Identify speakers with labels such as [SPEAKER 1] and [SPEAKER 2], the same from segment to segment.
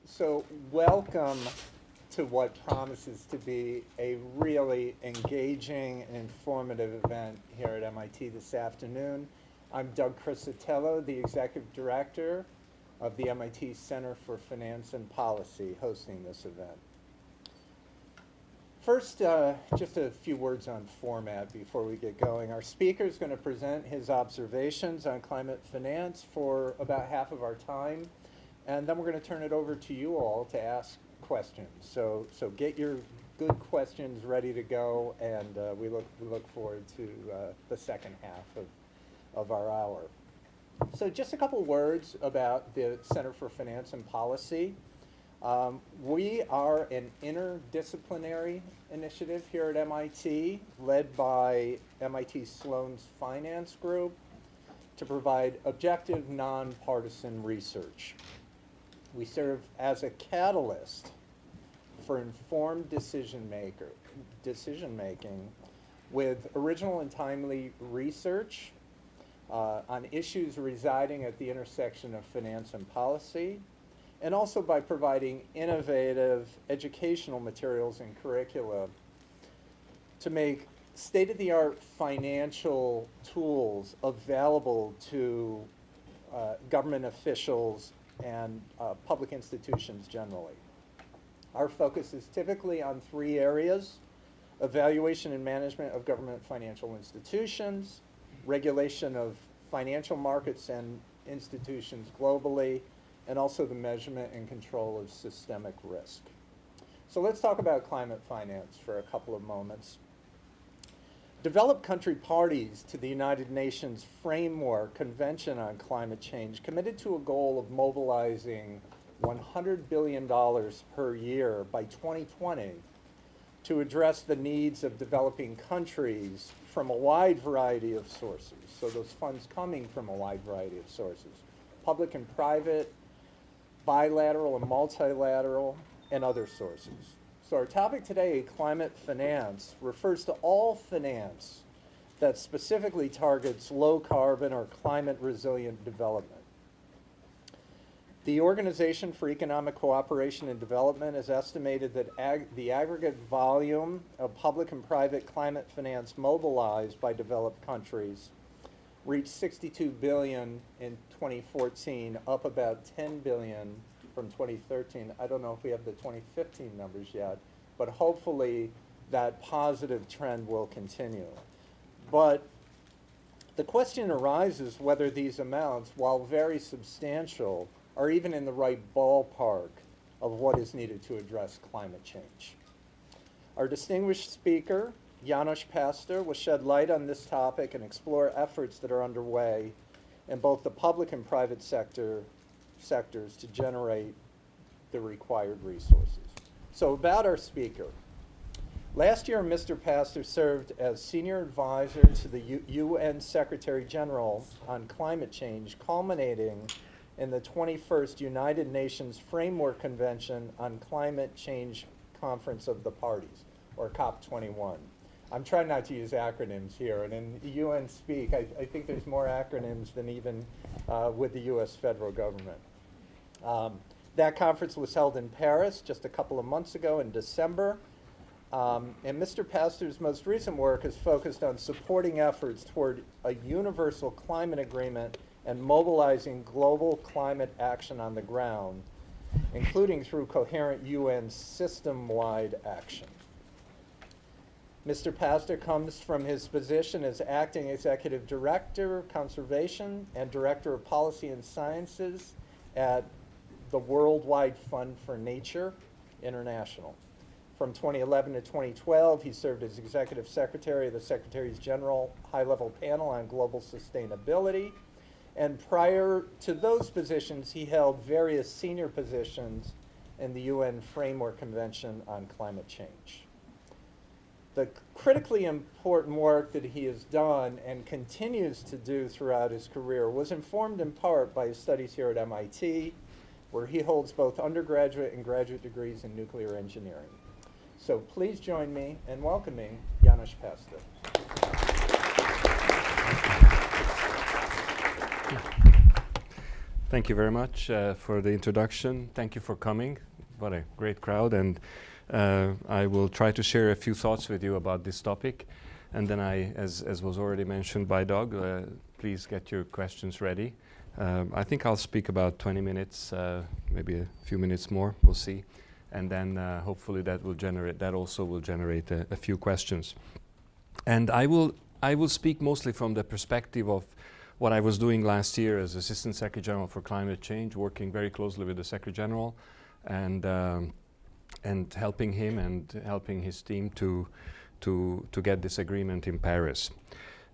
[SPEAKER 1] So welcome to what promises to be a really engaging and informative event here at MIT this afternoon. I'm Doug Crisatello, the Executive Director of the MIT Center for Finance and Policy, hosting this event. First, just a few words on format before we get going. Our speaker is going to present his observations on climate finance for about half of our time, and then we're going to turn it over to you all to ask questions. So get your good questions ready to go, and we look forward to the second half of our hour. So just a couple words about the Center for Finance and Policy. We are an interdisciplinary initiative here at MIT, led by MIT Sloan's Finance Group, to provide objective, nonpartisan research. We serve as a catalyst for informed decision-making with original and timely research on issues residing at the intersection of finance and policy, and also by providing innovative educational materials and curricula to make state-of-the-art financial tools available to government officials and public institutions generally. Our focus is typically on three areas: evaluation and management of government financial institutions, regulation of financial markets and institutions globally, and also the measurement and control of systemic risk. So let's talk about climate finance for a couple of moments. Developed country parties to the United Nations Framework Convention on Climate Change committed to a goal of mobilizing $100 billion per year by 2020 to address the needs of developing countries from a wide variety of sources. So those funds coming from a wide variety of sources: public and private, bilateral and multilateral, and other sources. So our topic today, climate finance, refers to all finance that specifically targets low carbon or climate resilient development. The Organization for Economic Cooperation and Development has estimated that the aggregate volume of public and private climate finance mobilized by developed countries reached $62 billion in 2014, up about $10 billion from 2013. I don't know if we have the 2015 numbers yet, but hopefully that positive trend will continue. But the question arises whether these amounts, while very substantial, are even in the right ballpark of what is needed to address climate change. Our distinguished speaker, Janos Pasztor, will shed light on this topic and explore efforts that are underway in both the public and private sectors to generate the required resources. So about our speaker. Last year, Mr. Pasztor served as senior advisor to the UN Secretary General on climate change, culminating in the 21st United Nations Framework Convention on Climate Change Conference of the Parties, or COP21. I'm trying not to use acronyms here, and in UN speak, I think there's more acronyms than even with the US federal government. That conference was held in Paris just a couple of months ago in December, and Mr. Pasztor's most recent work is focused on supporting efforts toward a universal climate agreement and mobilizing global climate action on the ground, including through coherent UN system-wide action. Mr. Pasztor comes from his position as Acting Executive Director of Conservation and Director of Policy and Sciences at the Worldwide Fund for Nature International. From 2011 to 2012, he served as Executive Secretary of the Secretaries General High-Level Panel on Global Sustainability. And prior to those positions, he held various senior positions in the UN Framework Convention on Climate Change. The critically important work that he has done and continues to do throughout his career was informed in part by his studies here at MIT, where he holds both undergraduate and graduate degrees in nuclear engineering. So please join me in welcoming Janos Pasztor.
[SPEAKER 2] Thank you very much for the introduction. Thank you for coming. What a great crowd. And I will try to share a few thoughts with you about this topic. And then as was already mentioned by Doug, please get your questions ready. I think I'll speak about 20 minutes, maybe a few minutes more, we'll see. And then hopefully that also will generate a few questions. And I will speak mostly from the perspective of what I was doing last year as Assistant Secretary General for Climate Change, working very closely with the Secretary General and helping him and helping his team to get this agreement in Paris.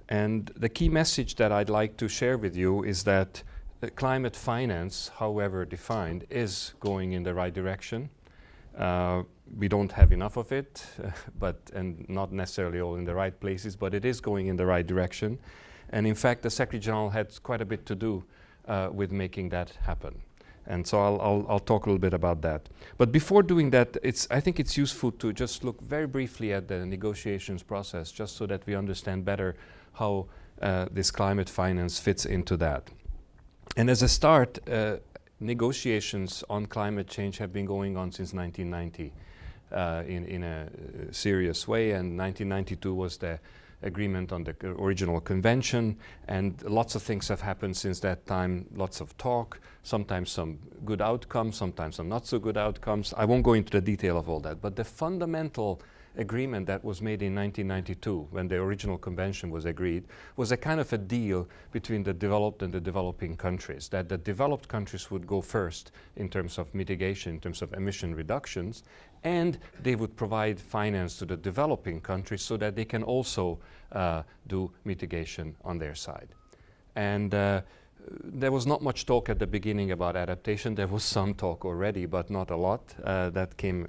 [SPEAKER 2] And the key message that I'd like to share with you is that climate finance, however defined, is going in the right direction. We don't have enough of it, and not necessarily all in the right places, but it is going in the right direction. And in fact, the Secretary General had quite a bit to do with making that happen. And so I'll talk a little bit about that. But before doing that, I think it's useful to just look very briefly at the negotiations process, just so that we understand better how this climate finance fits into that. And as a start, negotiations on climate change have been going on since 1990 in a serious way, and 1992 was the agreement on the original convention, and lots of things have happened since that time, lots of talk, sometimes some good outcomes, sometimes some not so good outcomes. I won't go into the detail of all that, but the fundamental agreement that was made in 1992, when the original convention was agreed, was a kind of a deal between the developed and the developing countries, that the developed countries would go first in terms of mitigation, in terms of emission reductions, and they would provide finance to the developing countries so that they can also do mitigation on their side. And there was not much talk at the beginning about adaptation. There was some talk already, but not a lot. That came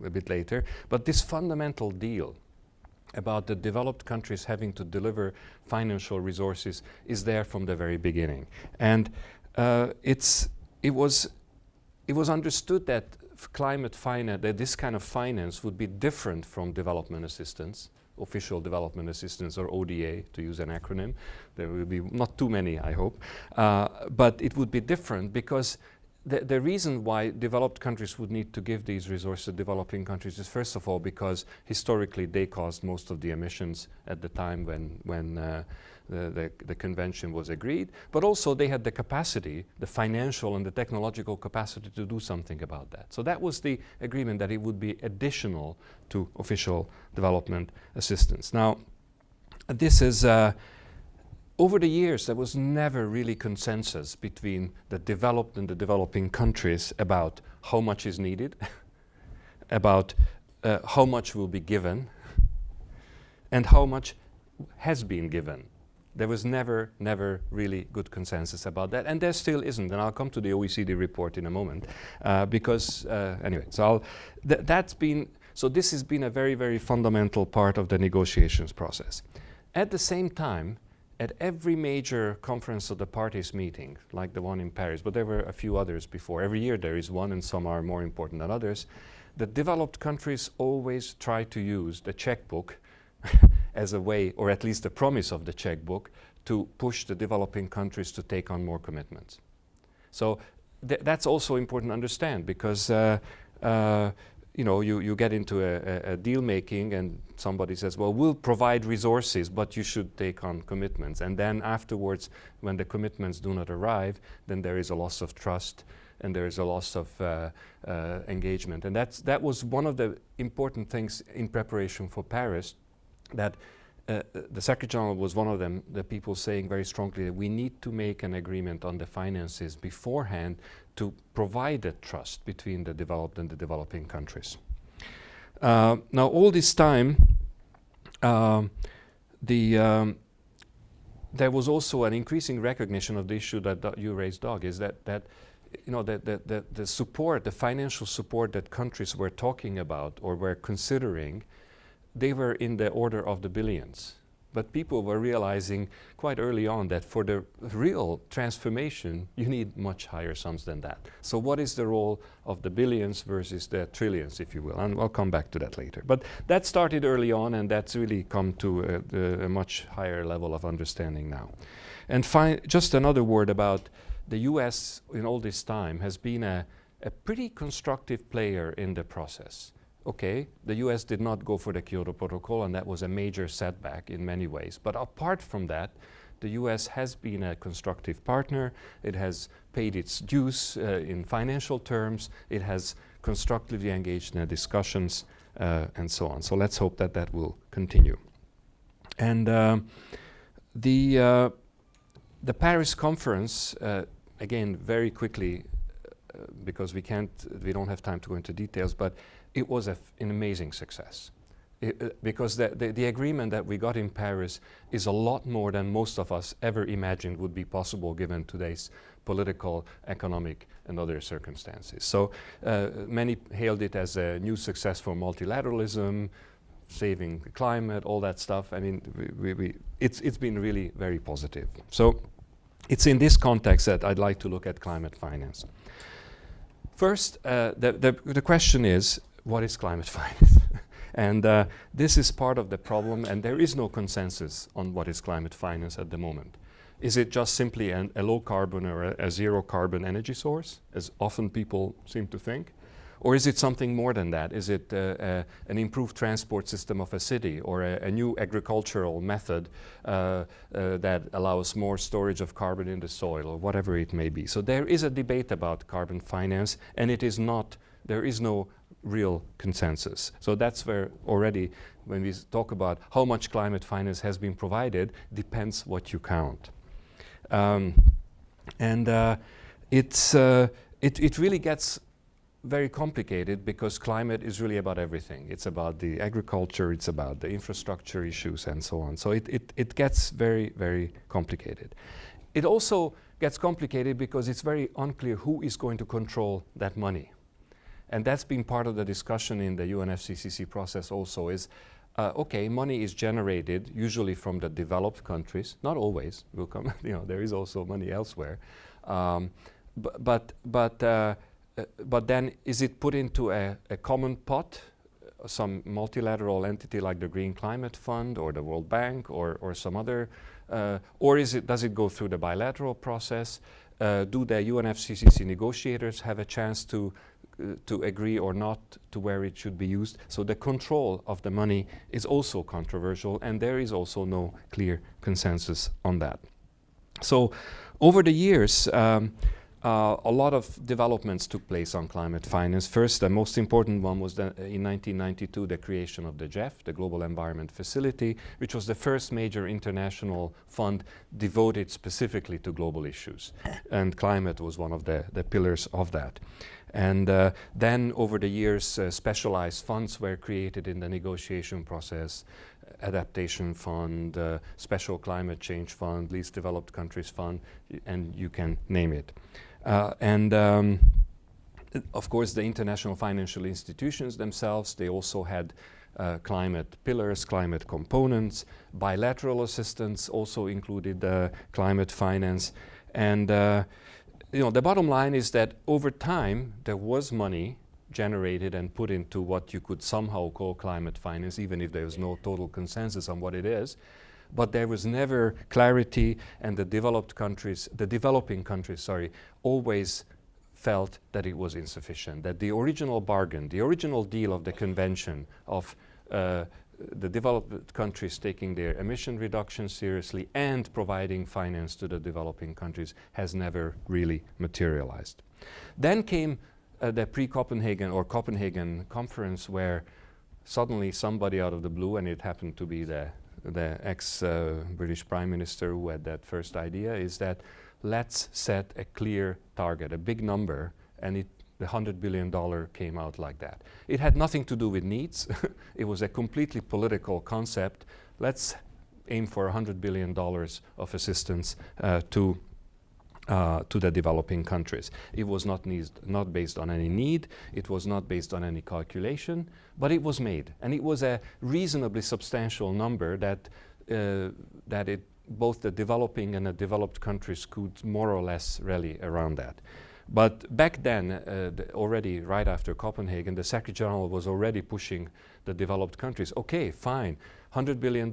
[SPEAKER 2] a bit later. But this fundamental deal about the developed countries having to deliver financial resources is there from the very beginning. And it was understood that climate finance, that this kind of finance would be different from development assistance, official development assistance, or ODA, to use an acronym. There will be not too many, I hope. But it would be different because the reason why developed countries would need to give these resources to developing countries is, first of all, because historically they caused most of the emissions at the time when the convention was agreed, but also they had the capacity, the financial and the technological capacity to do something about that. So that was the agreement, that it would be additional to official development assistance. Now, this is, over the years, there was never really consensus between the developed and the developing countries about how much is needed, about how much will be given, and how much has been given. There was never really good consensus about that, and there still isn't. And I'll come to the OECD report in a moment, because anyway. So this has been a very fundamental part of the negotiations process. At the same time, at every major conference of the parties meeting, like the one in Paris, but there were a few others before. Every year there is one, and some are more important than others. The developed countries always try to use the checkbook as a way, or at least the promise of the checkbook, to push the developing countries to take on more commitments. So that's also important to understand, because you get into a deal making and somebody says, well, we'll provide resources, but you should take on commitments. And then afterwards, when the commitments do not arrive, then there is a loss of trust and there is a loss of engagement. And that was one of the important things in preparation for Paris, that the Secretary General was one of them, the people saying very strongly that we need to make an agreement on the finances beforehand to provide that trust between the developed and the developing countries. Now, all this time, there was also an increasing recognition of the issue that you raised, Doug, is that the support, the financial support that countries were talking about or were considering, they were in the order of the billions. But people were realizing quite early on that for the real transformation, you need much higher sums than that. So what is the role of the billions versus the trillions, if you will? And I'll come back to that later. But that started early on, and that's really come to a much higher level of understanding now. And just another word about the US in all this time has been a pretty constructive player in the process. Okay, the US did not go for the Kyoto Protocol, and that was a major setback in many ways. But apart from that, the US has been a constructive partner. It has paid its dues in financial terms. It has constructively engaged in the discussions and so on. So let's hope that that will continue. And the Paris conference, again, very quickly, because we don't have time to go into details, but it was an amazing success. Because the agreement that we got in Paris is a lot more than most of us ever imagined would be possible given today's political, economic, and other circumstances. So many hailed it as a new success for multilateralism, saving the climate, all that stuff. I mean, it's been really very positive. So it's in this context that I'd like to look at climate finance. First, the question is, what is climate finance? And this is part of the problem, and there is no consensus on what is climate finance at the moment. Is it just simply a low carbon or a zero carbon energy source, as often people seem to think? Or is it something more than that? Is it an improved transport system of a city, or a new agricultural method that allows more storage of carbon in the soil, or whatever it may be? So there is a debate about carbon finance, and there is no real consensus. So that's where already, when we talk about how much climate finance has been provided, depends what you count. It really gets very complicated, because climate is really about everything. It's about the agriculture, it's about the infrastructure issues, and so on. So it gets very, very complicated. It also gets complicated because it's very unclear who is going to control that money. And that's been part of the discussion in the UNFCCC process also, is okay, money is generated usually from the developed countries, not always, will come, there is also money elsewhere. But then is it put into a common pot, some multilateral entity like the Green Climate Fund or the World Bank or some other, or does it go through the bilateral process? Do the UNFCCC negotiators have a chance to agree or not to where it should be used? So the control of the money is also controversial, and there is also no clear consensus on that. So over the years, a lot of developments took place on climate finance. First, the most important one was in 1992, the creation of the GEF, the Global Environment Facility, which was the first major international fund devoted specifically to global issues. And climate was one of the pillars of that. And then over the years, specialized funds were created in the negotiation process: Adaptation Fund, Special Climate Change Fund, Least Developed Countries Fund, and you can name it. Of course, the international financial institutions themselves, they also had climate pillars, climate components. Bilateral assistance also included climate finance. And the bottom line is that over time, there was money generated and put into what you could somehow call climate finance, even if there was no total consensus on what it is. But there was never clarity, and the developing countries, always felt that it was insufficient, that the original bargain, the original deal of the convention of the developed countries taking their emission reduction seriously and providing finance to the developing countries has never really materialized. Then came the pre-Copenhagen or Copenhagen conference, where suddenly somebody out of the blue, and it happened to be the ex-British Prime Minister who had that first idea, is that let's set a clear target, a big number, and the $100 billion came out like that. It had nothing to do with needs. It was a completely political concept. Let's aim for $100 billion of assistance to the developing countries. It was not based on any need. It was not based on any calculation, but it was made. And it was a reasonably substantial number that both the developing and the developed countries could more or less rally around that. But back then, already right after Copenhagen, the Secretary General was already pushing the developed countries. Okay, fine, $100 billion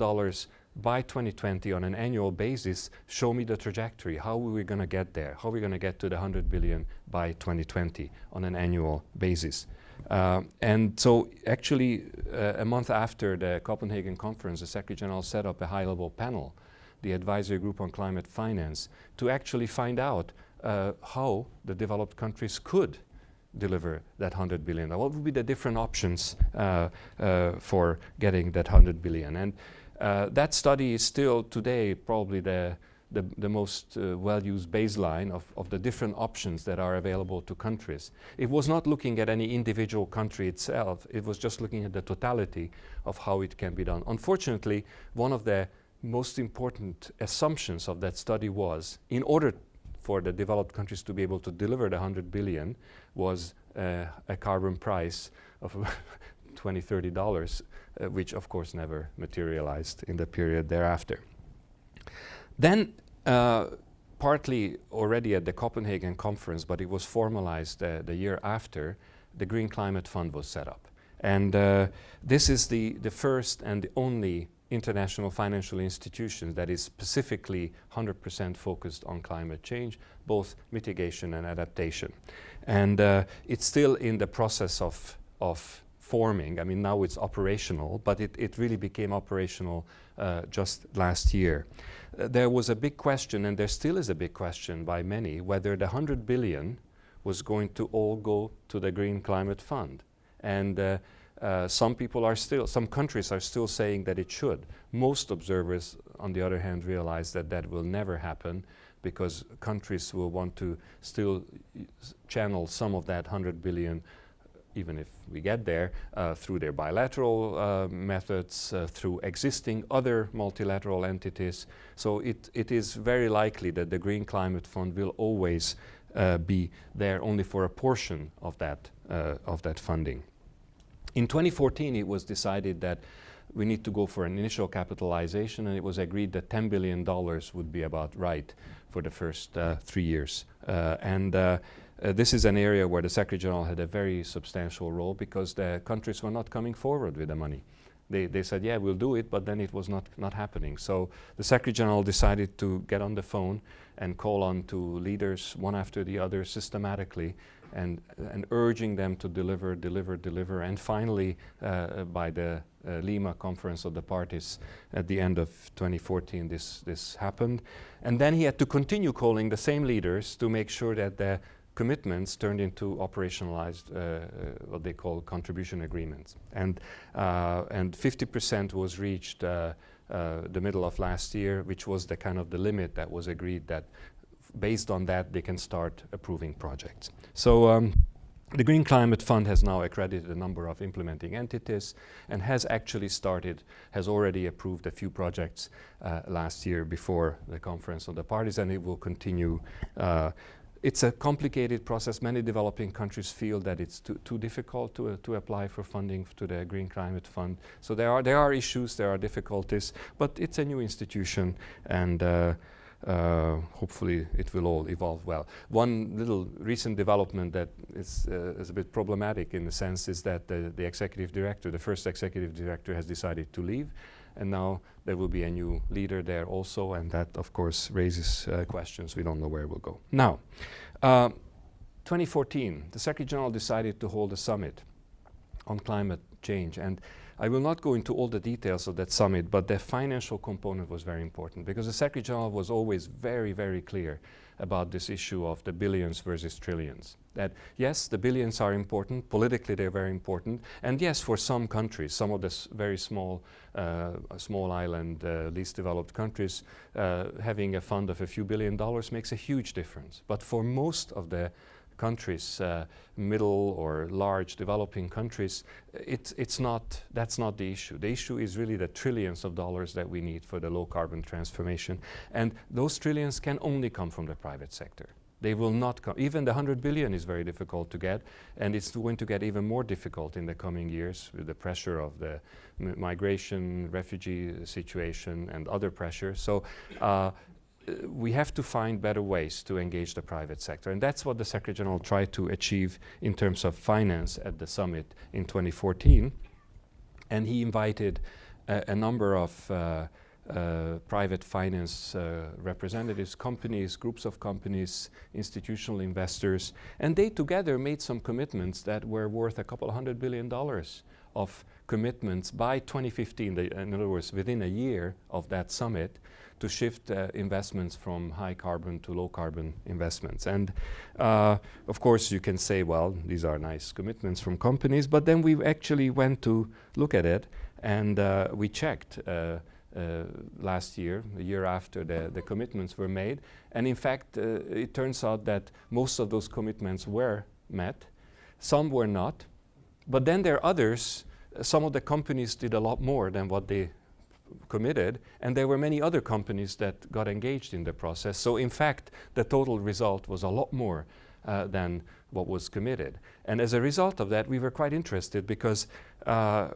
[SPEAKER 2] by 2020 on an annual basis. Show me the trajectory. How are we going to get there? How are we going to get to the 100 billion by 2020 on an annual basis? And so actually, a month after the Copenhagen conference, the Secretary General set up a high-level panel, the Advisory Group on Climate Finance, to actually find out how the developed countries could deliver that 100 billion. What would be the different options for getting that 100 billion? And that study is still today probably the most well-used baseline of the different options that are available to countries. It was not looking at any individual country itself, it was just looking at the totality of how it can be done. Unfortunately, one of the most important assumptions of that study was, in order for the developed countries to be able to deliver the 100 billion, was a carbon price of $20, $30, which of course never materialized in the period thereafter. Then, partly already at the Copenhagen conference, but it was formalized the year after, the Green Climate Fund was set up. And this is the first and the only international financial institution that is specifically 100% focused on climate change, both mitigation and adaptation. And it's still in the process of forming. I mean, now it's operational, but it really became operational just last year. There was a big question, and there still is a big question by many, whether the 100 billion was going to all go to the Green Climate Fund. And some countries are still saying that it should. Most observers, on the other hand, realize that that will never happen, because countries will want to still channel some of that 100 billion, even if we get there, through their bilateral methods, through existing other multilateral entities. So it is very likely that the Green Climate Fund will always be there only for a portion of that funding. In 2014, it was decided that we need to go for an initial capitalization, and it was agreed that $10 billion would be about right for the first 3 years. This is an area where the Secretary General had a very substantial role, because the countries were not coming forward with the money. They said, yeah, we'll do it, but then it was not happening. So the Secretary General decided to get on the phone and call on to leaders, one after the other, systematically, and urging them to deliver. And finally, by the Lima Conference of the Parties at the end of 2014, this happened. And then he had to continue calling the same leaders to make sure that the commitments turned into operationalized, what they call contribution agreements. And 50% was reached the middle of last year, which was the kind of the limit that was agreed, that based on that they can start approving projects. So the Green Climate Fund has now accredited a number of implementing entities, and has already approved a few projects last year before the Conference of the Parties, and it will continue. It's a complicated process. Many developing countries feel that it's too difficult to apply for funding to the Green Climate Fund. So there are issues, there are difficulties, but it's a new institution, and hopefully it will all evolve well. One little recent development that is a bit problematic in the sense is that the executive director, the first executive director, has decided to leave, and now there will be a new leader there also, and that of course raises questions. We don't know where it will go. Now, 2014, the Secretary General decided to hold a summit on climate change, and I will not go into all the details of that summit, but the financial component was very important, because the Secretary General was always very, very clear about this issue of the billions versus trillions. That yes, the billions are important, politically they're very important, and yes, for some countries, some of the very small island, least developed countries, having a fund of a few $1 billion makes a huge difference. But for most of the countries, middle or large developing countries, that's not the issue. The issue is really the trillions of dollars that we need for the low carbon transformation, and those trillions can only come from the private sector. They will not come. Even the 100 billion is very difficult to get, and it's going to get even more difficult in the coming years with the pressure of the migration, refugee situation, and other pressures. So we have to find better ways to engage the private sector. And that's what the Secretary General tried to achieve in terms of finance at the summit in 2014. And he invited a number of private finance representatives, companies, groups of companies, institutional investors, and they together made some commitments that were worth $200 billion of commitments by 2015, in other words, within a year of that summit, to shift investments from high carbon to low carbon investments. And of course you can say, well, these are nice commitments from companies, but then we actually went to look at it, and we checked last year, a year after the commitments were made. And in fact, it turns out that most of those commitments were met, some were not. But then there are others, some of the companies did a lot more than what they committed, and there were many other companies that got engaged in the process. So in fact, the total result was a lot more than what was committed. And as a result of that, we were quite interested, because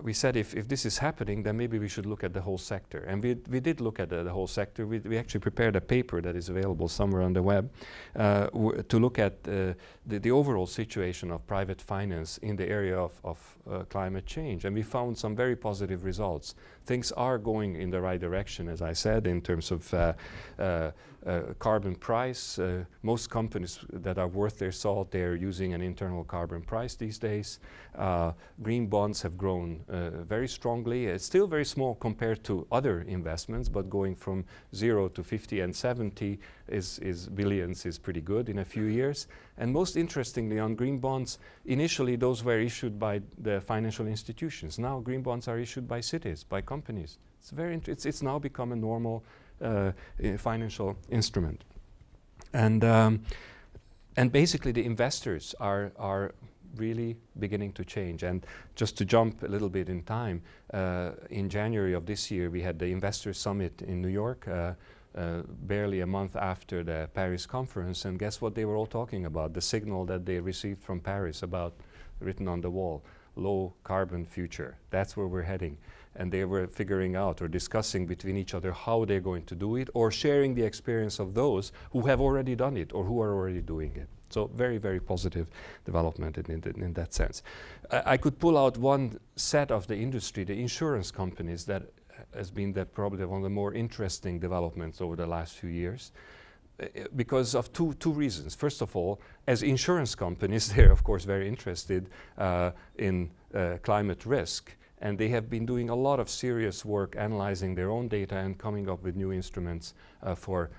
[SPEAKER 2] we said if this is happening, then maybe we should look at the whole sector. And we did look at the whole sector. We actually prepared a paper that is available somewhere on the web to look at the overall situation of private finance in the area of climate change. And we found some very positive results. Things are going in the right direction, as I said, in terms of carbon price. Most companies that are worth their salt, they're using an internal carbon price these days. Green bonds have grown very strongly. It's still very small compared to other investments, but going from 0 to 50 and 70 is billions is pretty good in a few years. And most interestingly, on green bonds, initially those were issued by the financial institutions. Now green bonds are issued by cities, by companies. It's now become a normal financial instrument. And basically the investors are really beginning to change. And just to jump a little bit in time, in January of this year, we had the Investor Summit in New York, barely a month after the Paris conference. And guess what they were all talking about? The signal that they received from Paris about, written on the wall, low carbon future. That's where we're heading. And they were figuring out or discussing between each other how they're going to do it, or sharing the experience of those who have already done it or who are already doing it. So very, very positive development in that sense. I could pull out one set of the industry, the insurance companies, that has been probably one of the more interesting developments over the last few years, because of two reasons. First of all, as insurance companies, they're of course very interested in climate risk. And they have been doing a lot of serious work analyzing their own data and coming up with new instruments for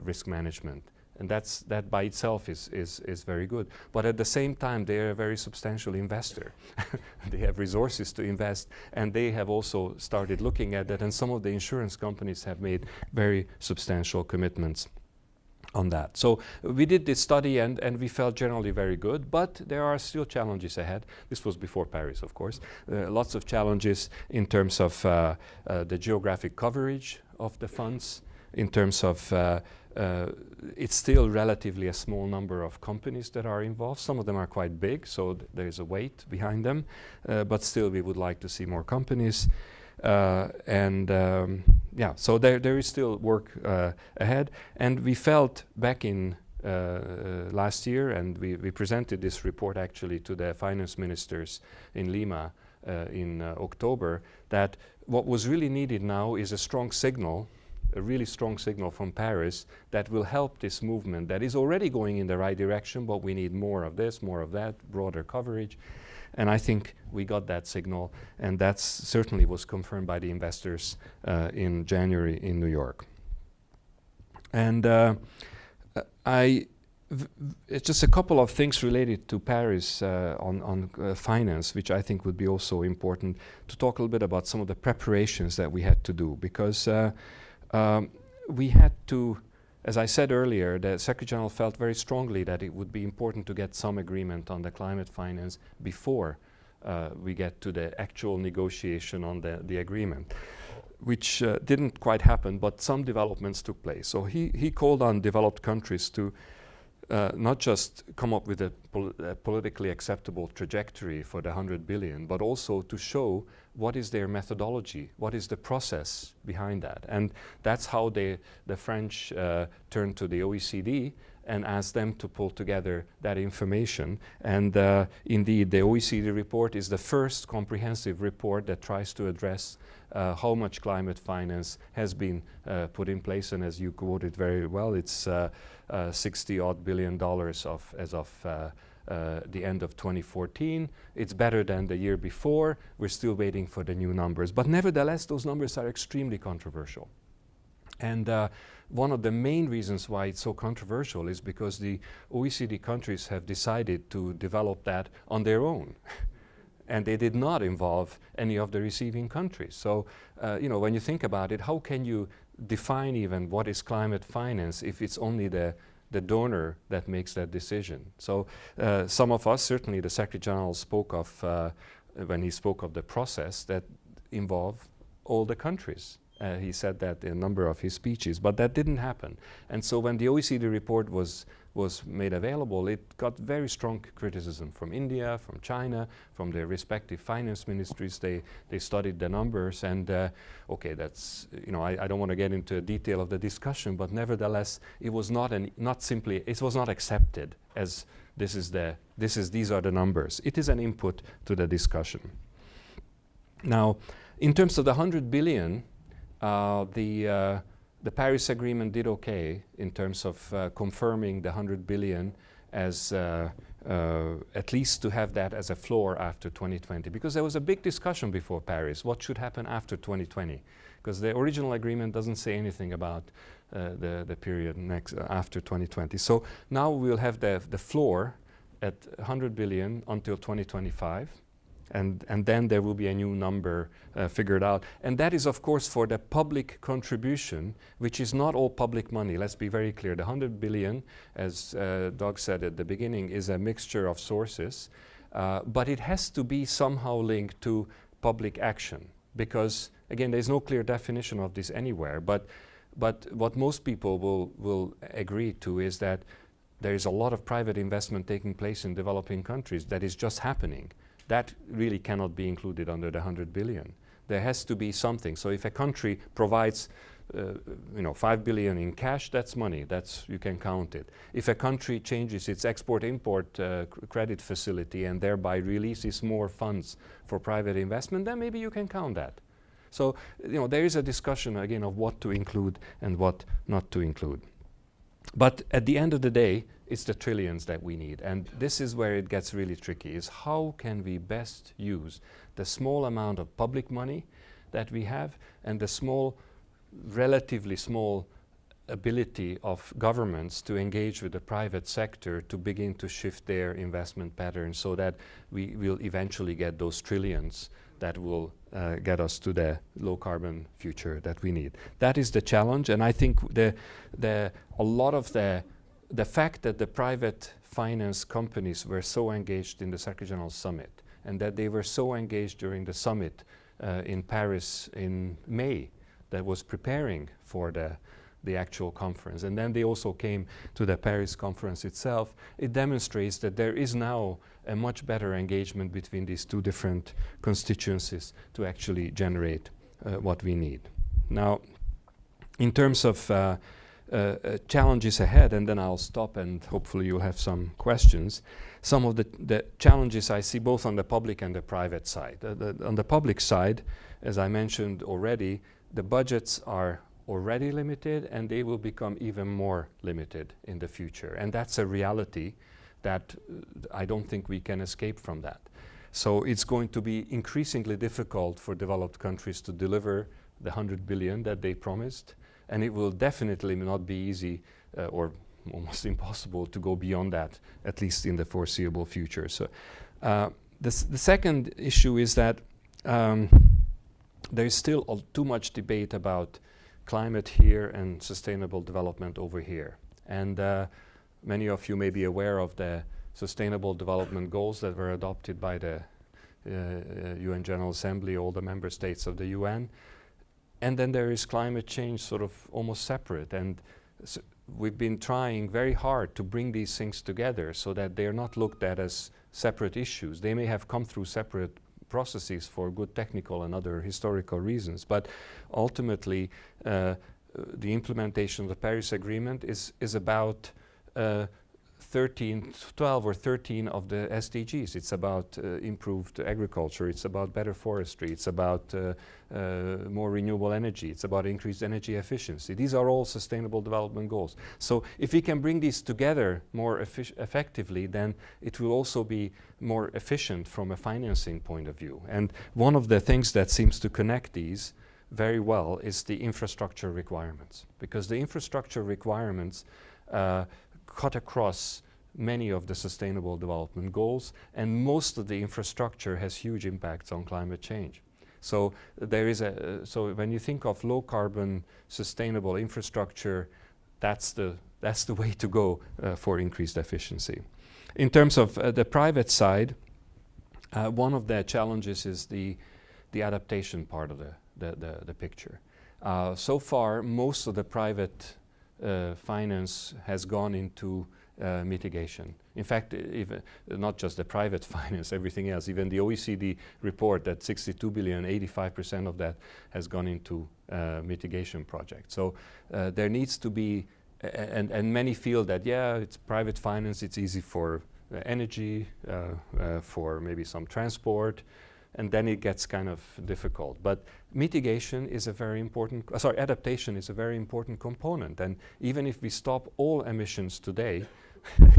[SPEAKER 2] risk management. And that by itself is very good. But at the same time, they are a very substantial investor. They have resources to invest, and they have also started looking at that. And some of the insurance companies have made very substantial commitments on that. So we did this study, and we felt generally very good, but there are still challenges ahead. This was before Paris, of course. Lots of challenges in terms of the geographic coverage of the funds, in terms of it's still relatively a small number of companies that are involved. Some of them are quite big, so there is a weight behind them, but still we would like to see more companies. Yeah, so there is still work ahead. And we felt back in last year, and we presented this report actually to the finance ministers in Lima in October, that what was really needed now is a strong signal, a really strong signal from Paris that will help this movement that is already going in the right direction, but we need more of this, more of that, broader coverage. And I think we got that signal, and that certainly was confirmed by the investors in January in New York. And it's just a couple of things related to Paris on finance, which I think would be also important to talk a little bit about some of the preparations that we had to do, because we had to, as I said earlier, the Secretary General felt very strongly that it would be important to get some agreement on the climate finance before we get to the actual negotiation on the agreement, which didn't quite happen, but some developments took place. So he called on developed countries to not just come up with a politically acceptable trajectory for the 100 billion, but also to show what is their methodology, what is the process behind that. And that's how the French turned to the OECD and asked them to pull together that information. And indeed, the OECD report is the first comprehensive report that tries to address how much climate finance has been put in place. And as you quoted very well, it's $60-odd billion as of the end of 2014. It's better than the year before. We're still waiting for the new numbers. But nevertheless, those numbers are extremely controversial. And one of the main reasons why it's so controversial is because the OECD countries have decided to develop that on their own. And they did not involve any of the receiving countries. So, when you think about it, how can you define even what is climate finance if it's only the donor that makes that decision? So some of us, certainly the Secretary General spoke of, when he spoke of the process, that involved all the countries. He said that in a number of his speeches, but that didn't happen. And so when the OECD report was made available, it got very strong criticism from India, from China, from their respective finance ministries. They studied the numbers, and okay, that's, I don't want to get into detail of the discussion, but nevertheless, it was it was not accepted as these are the numbers. It is an input to the discussion. Now, in terms of the 100 billion, the Paris Agreement did okay in terms of confirming the 100 billion as at least to have that as a floor after 2020, because there was a big discussion before Paris. What should happen after 2020? Because the original agreement doesn't say anything about the period next after 2020. So now we'll have the floor at 100 billion until 2025. And then there will be a new number figured out. And that is, of course, for the public contribution, which is not all public money. Let's be very clear. The 100 billion, as Doug said at the beginning, is a mixture of sources. But it has to be somehow linked to public action. Because, again, there's no clear definition of this anywhere. But what most people will agree to is that there is a lot of private investment taking place in developing countries that is just happening. That really cannot be included under the 100 billion. There has to be something. So if a country provides 5 billion in cash, that's money. You can count it. If a country changes its export-import credit facility and thereby releases more funds for private investment, then maybe you can count that. So there is a discussion again of what to include and what not to include. But at the end of the day, it's the trillions that we need. And this is where it gets really tricky, is how can we best use the small amount of public money that we have and the relatively small ability of governments to engage with the private sector to begin to shift their investment patterns so that we will eventually get those trillions that will get us to the low carbon future that we need. That is the challenge, and I think a lot of the fact that the private finance companies were so engaged in the Secretary General Summit and that they were so engaged during the summit in Paris in May that was preparing for the actual conference, and then they also came to the Paris conference itself, it demonstrates that there is now a much better engagement between these two different constituencies to actually generate what we need. Now, in terms of challenges ahead, and then I'll stop and hopefully you'll have some questions. Some of the challenges I see both on the public and the private side. On the public side, as I mentioned already, the budgets are already limited and they will become even more limited in the future. And that's a reality that I don't think we can escape from that. So it's going to be increasingly difficult for developed countries to deliver the 100 billion that they promised. And it will definitely not be easy or almost impossible to go beyond that, at least in the foreseeable future. So the second issue is that there is still too much debate about climate here and sustainable development over here. And many of you may be aware of the Sustainable Development Goals that were adopted by the UN General Assembly, all the member states of the UN. And then there is climate change sort of almost separate. And we've been trying very hard to bring these things together so that they're not looked at as separate issues. They may have come through separate processes for good technical and other historical reasons, but ultimately the implementation of the Paris Agreement is about 12 or 13 of the SDGs. It's about improved agriculture, it's about better forestry, it's about more renewable energy, it's about increased energy efficiency. These are all sustainable development goals. So if we can bring these together more effectively, then it will also be more efficient from a financing point of view. And one of the things that seems to connect these very well is the infrastructure requirements, because the infrastructure requirements cut across many of the sustainable development goals, and most of the infrastructure has huge impacts on climate change. So there is so when you think of low carbon sustainable infrastructure, that's the way to go for increased efficiency. In terms of the private side, one of the challenges is the adaptation part of the picture. So far, most of the private finance has gone into mitigation. In fact, even not just the private finance, everything else, even the OECD report that 62 billion, 85% of that has gone into mitigation projects. So there needs to be, and many feel that, yeah, it's private finance, it's easy for energy, for maybe some transport, and then it gets kind of difficult. But mitigation is a very important, adaptation is a very important component. And even if we stop all emissions today,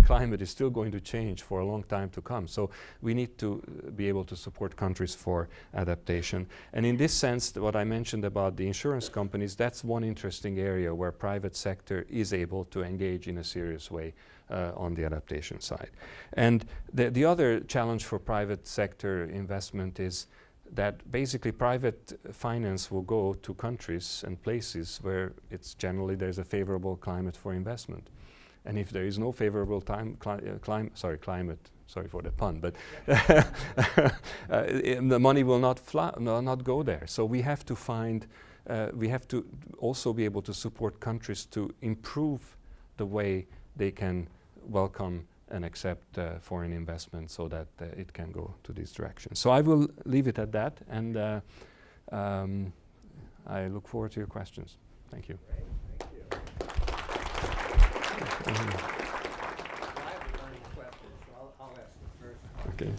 [SPEAKER 2] climate is still going to change for a long time to come. So we need to be able to support countries for adaptation. And in this sense, what I mentioned about the insurance companies, that's one interesting area where private sector is able to engage in a serious way on the adaptation side. And the other challenge for private sector investment is that basically private finance will go to countries and places where it's generally there's a favorable climate for investment. And if there is no favorable climate, sorry for the pun, but the money will not go there. So we have to find, we have to also be able to support countries to improve the way they can welcome and accept foreign investment so that it can go to this direction. So I will leave it at that, and I look forward to your questions. Thank you.
[SPEAKER 1] Great, thank you. I have a burning question, so I'll ask the first one.
[SPEAKER 2] Okay.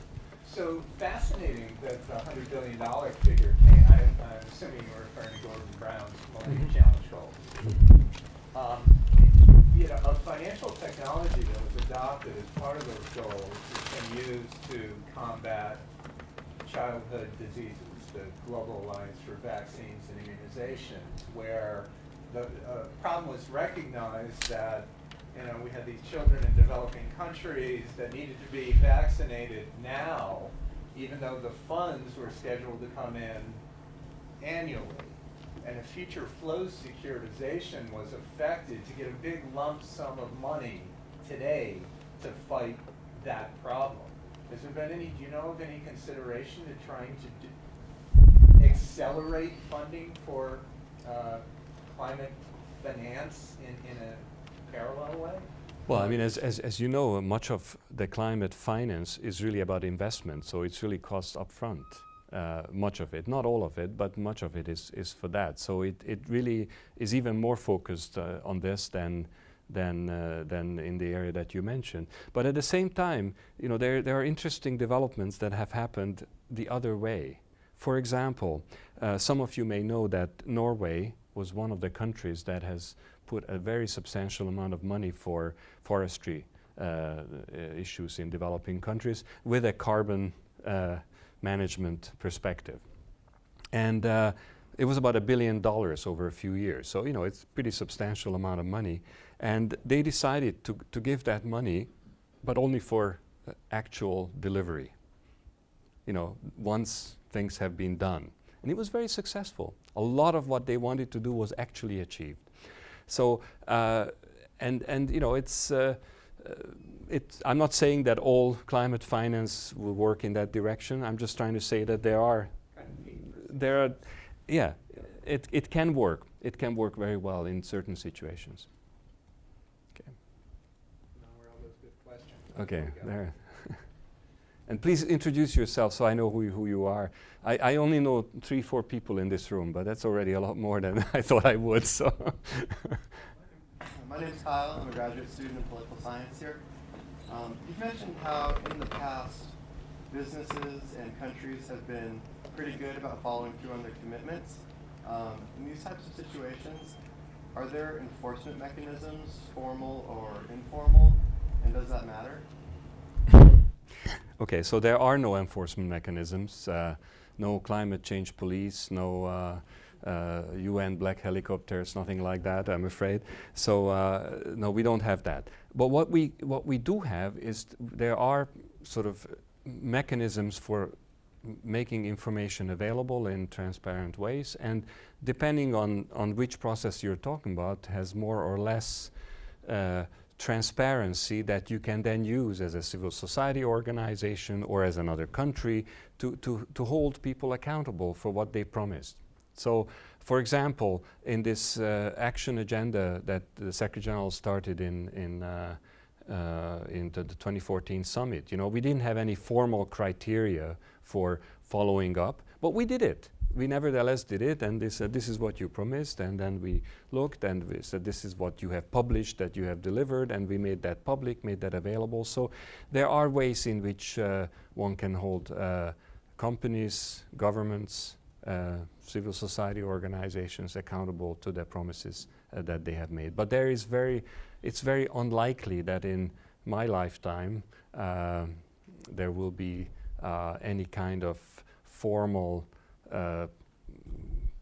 [SPEAKER 1] So fascinating that the $100 billion figure came, I'm assuming you were referring to Gordon Brown's Millennium Challenge goals. You know, a financial technology that was adopted as part of those goals has been used to combat childhood diseases, the Global Alliance for Vaccines and Immunizations, where the problem was recognized that, you know, we had these children in developing countries that needed to be vaccinated now, even though the funds were scheduled to come in annually. And a future flows securitization was affected to get a big lump sum of money today to fight that problem. Has there been any, do you know of any consideration to trying to accelerate funding for climate finance in a parallel way?
[SPEAKER 2] Well, I mean, as you know, much of the climate finance is really about investment, so it's really cost upfront. Much of it, not all of it, but much of it is for that. So it really is even more focused on this than in the area that you mentioned. But at the same time, you know, there are interesting developments that have happened the other way. For example, some of you may know that Norway was one of the countries that has put a very substantial amount of money for forestry issues in developing countries with a carbon management perspective. And it was about $1 billion over a few years. So, you know, it's a pretty substantial amount of money. And they decided to give that money, but only for actual delivery, you know, once things have been done. And it was very successful. A lot of what they wanted to do was actually achieved. So, and you know, I'm not saying that all climate finance will work in that direction. I'm just trying to say that yeah, it can work. It can work very well in certain situations. Okay, there. And please introduce yourself so I know who you are. I only know 3-4 people in this room, but that's already a lot more than I thought I would. So,
[SPEAKER 3] my name is Kyle. I'm a graduate student in political science here. You've mentioned how in the past businesses and countries have been pretty good about following through on their commitments. In these types of situations, are there enforcement mechanisms, formal or informal, and does that matter?
[SPEAKER 2] okay, so there are no enforcement mechanisms, no climate change police, no UN black helicopters, nothing like that, I'm afraid. So no, we don't have that. But what we do have is there are sort of mechanisms for making information available in transparent ways, and depending on which process you're talking about, has more or less transparency that you can then use as a civil society organization or as another country to hold people accountable for what they promised. So, for example, in this action agenda that the Secretary General started in the 2014 summit, you know, we didn't have any formal criteria for following up, but we did it. We nevertheless did it, and they said, this is what you promised, and then we looked and we said, this is what you have published, that you have delivered, and we made that public, made that available. So there are ways in which one can hold companies, governments, civil society organizations accountable to their promises that they have made. But it's very unlikely that in my lifetime there will be any kind of formal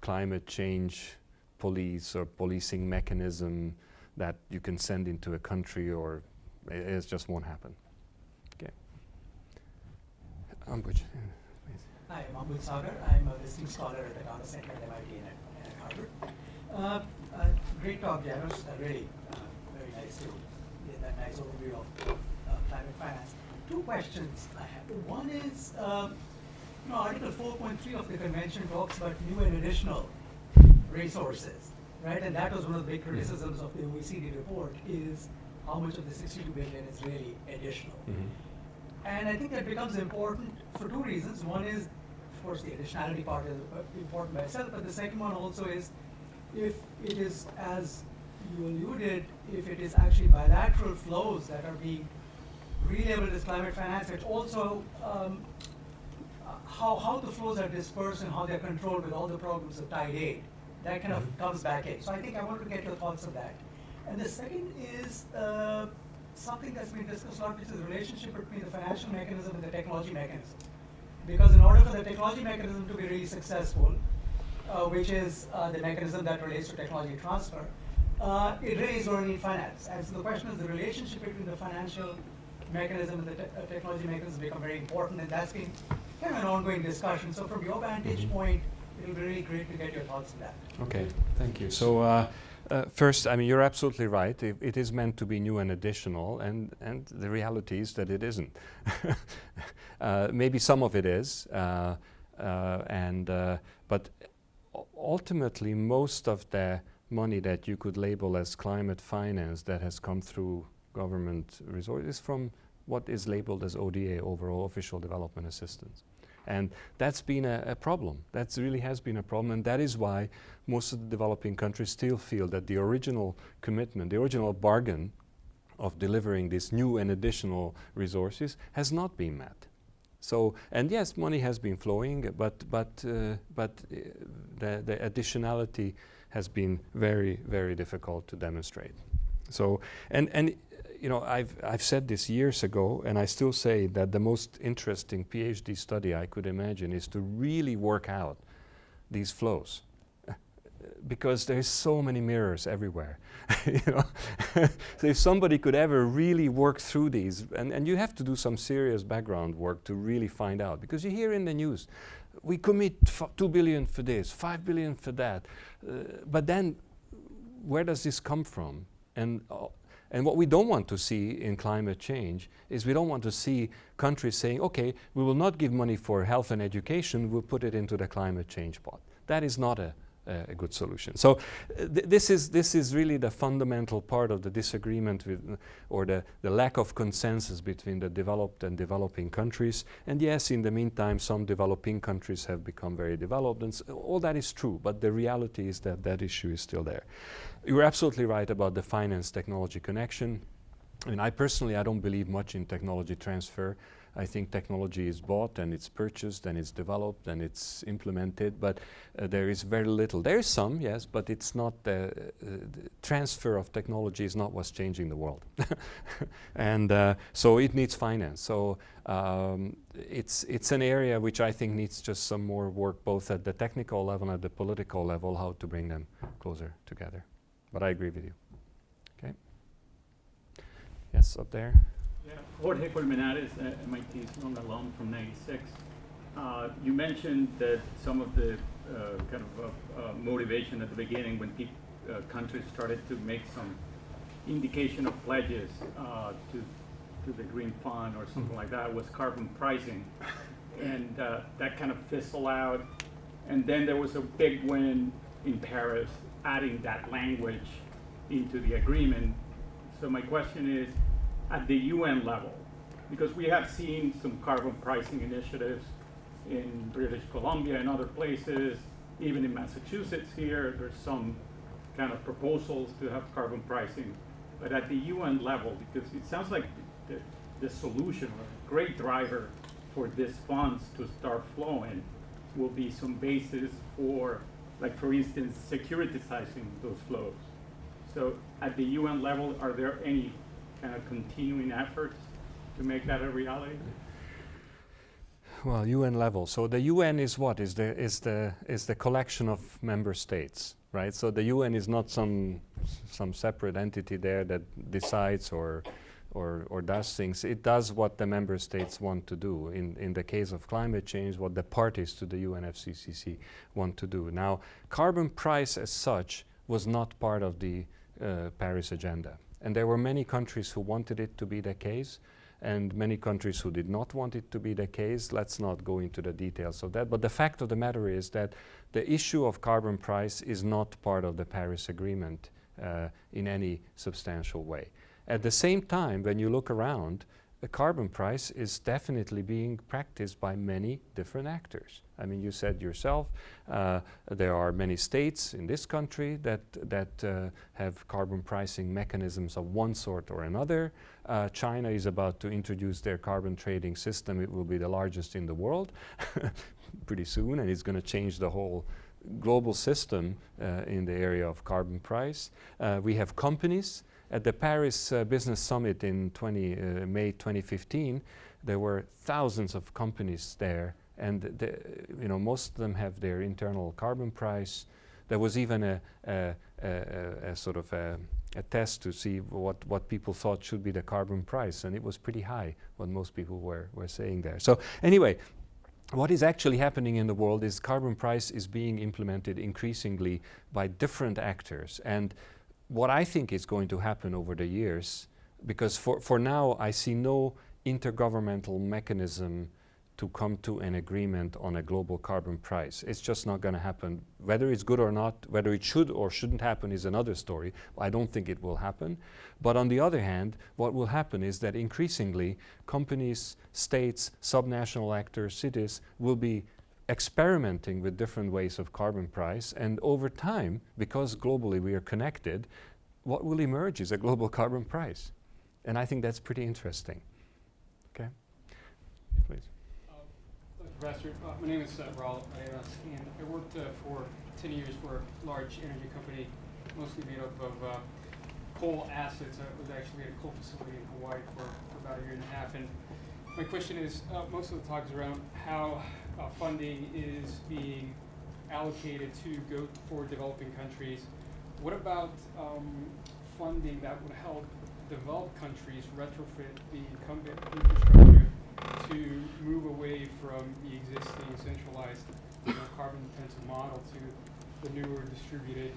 [SPEAKER 2] climate change police or policing mechanism that you can send into a country, or it just won't happen. Okay. Ambuj.
[SPEAKER 4] Hi, I'm Ambuj Sagar. I'm a visiting scholar at the Janos Center at MIT and at Harvard. Great talk, Janos. Really very nice to get that nice overview of climate finance. 2 questions I have. One is, Article 4.3 of the convention talks about new and additional resources, right? And that was one of the big criticisms of the OECD report, is how much of the 62 billion is really additional.
[SPEAKER 2] Mm-hmm.
[SPEAKER 4] And I think that becomes important for 2 reasons. One is, of course, the additionality part is important by itself, but the second one also is, if it is, as you alluded, if it is actually bilateral flows that are being relabeled as climate finance, it's also how the flows are dispersed and how they're controlled with all the problems of tide aid. That kind of comes back in. So I think I want to get your thoughts on that. And the second is something that's been discussed a lot, which is the relationship between the financial mechanism and the technology mechanism. Because in order for the technology mechanism to be really successful, which is the mechanism that relates to technology transfer, it really is going to need finance. And so the question is the relationship between the financial mechanism and the technology mechanism become very important, and that's been kind of an ongoing discussion. So from your vantage point, it'll be really great to get your thoughts on that.
[SPEAKER 2] Okay, thank you. So first, I mean, you're absolutely right. It is meant to be new and additional, and the reality is that it isn't. Maybe some of it is, but ultimately most of the money that you could label as climate finance that has come through government resources from what is labeled as ODA, overall official development assistance. And that's been a problem. That really has been a problem, and that is why most of the developing countries still feel that the original commitment, the original bargain of delivering these new and additional resources has not been met. So, and yes, money has been flowing, but the additionality has been very, very difficult to demonstrate. So, and you know, I've said this years ago, and I still say that the most interesting PhD study I could imagine is to really work out these flows, because there's so many mirrors everywhere. You know, so if somebody could ever really work through these, and you have to do some serious background work to really find out, because you hear in the news, we commit 2 billion for this, 5 billion for that, but then where does this come from? And what we don't want to see in climate change is we don't want to see countries saying, okay, we will not give money for health and education, we'll put it into the climate change pot. That is not a a good solution. So this is really the fundamental part of the disagreement with, or the lack of consensus between the developed and developing countries. And yes, in the meantime, some developing countries have become very developed, and all that is true, but the reality is that that issue is still there. You're absolutely right about the finance technology connection. I mean, I personally don't believe much in technology transfer. I think technology is bought and it's purchased and it's developed and it's implemented, but there is very little. There is some, yes, but it's not the transfer of technology is not what's changing the world. And so it needs finance. So it's an area which I think needs just some more work, both at the technical level and at the political level, how to bring them closer together. But I agree with you. Okay. Yes, up there.
[SPEAKER 5] Yeah, Jorge Colmenares, MIT's long alum from '96. You mentioned that some of the kind of motivation at the beginning when countries started to make some indication of pledges to the Green Fund or something like that was carbon pricing. And that kind of fizzled out. And then there was a big win in Paris adding that language into the agreement. So my question is, at the UN level, because we have seen some carbon pricing initiatives in British Columbia and other places, even in Massachusetts here, there's some kind of proposals to have carbon pricing. But at the UN level, because it sounds like the solution or a great driver for these funds to start flowing will be some basis for, like for instance, securitizing those flows. So at the UN level, are there any kind of continuing efforts to make that a reality?
[SPEAKER 2] Well, UN level. So the UN is what? Is the collection of member states, right? So the UN is not some separate entity there that decides or does things. It does what the member states want to do. In the case of climate change, what the parties to the UNFCCC want to do. Now, carbon price as such was not part of the Paris agenda. And there were many countries who wanted it to be the case, and many countries who did not want it to be the case. Let's not go into the details of that. But the fact of the matter is that the issue of carbon price is not part of the Paris Agreement in any substantial way. At the same time, when you look around, the carbon price is definitely being practiced by many different actors. I mean, you said yourself, there are many states in this country that have carbon pricing mechanisms of one sort or another. China is about to introduce their carbon trading system. It will be the largest in the world pretty soon, and it's going to change the whole global system in the area of carbon price. We have companies. At the Paris Business Summit in May 2015, there were thousands of companies there, and most of them have their internal carbon price. There was even a sort of a test to see what people thought should be the carbon price, and it was pretty high, what most people were saying there. So anyway, what is actually happening in the world is carbon price is being implemented increasingly by different actors. And what I think is going to happen over the years, because for now I see no intergovernmental mechanism to come to an agreement on a global carbon price. It's just not going to happen. Whether it's good or not, whether it should or shouldn't happen is another story. I don't think it will happen. But on the other hand, what will happen is that increasingly companies, states, subnational actors, cities will be experimenting with different ways of carbon price, and over time, because globally we are connected, what will emerge is a global carbon price. And I think that's pretty interesting. Okay, please.
[SPEAKER 6] Professor, my name is Raul, and I worked for 10 years for a large energy company, mostly made up of coal assets. I was actually at a coal facility in Hawaii for about a year and a half. And my question is, most of the talk is around how funding is being allocated to go for developing countries. What about funding that would help developed countries retrofit the incumbent infrastructure to move away from the existing centralized carbon-intensive model to the newer distributed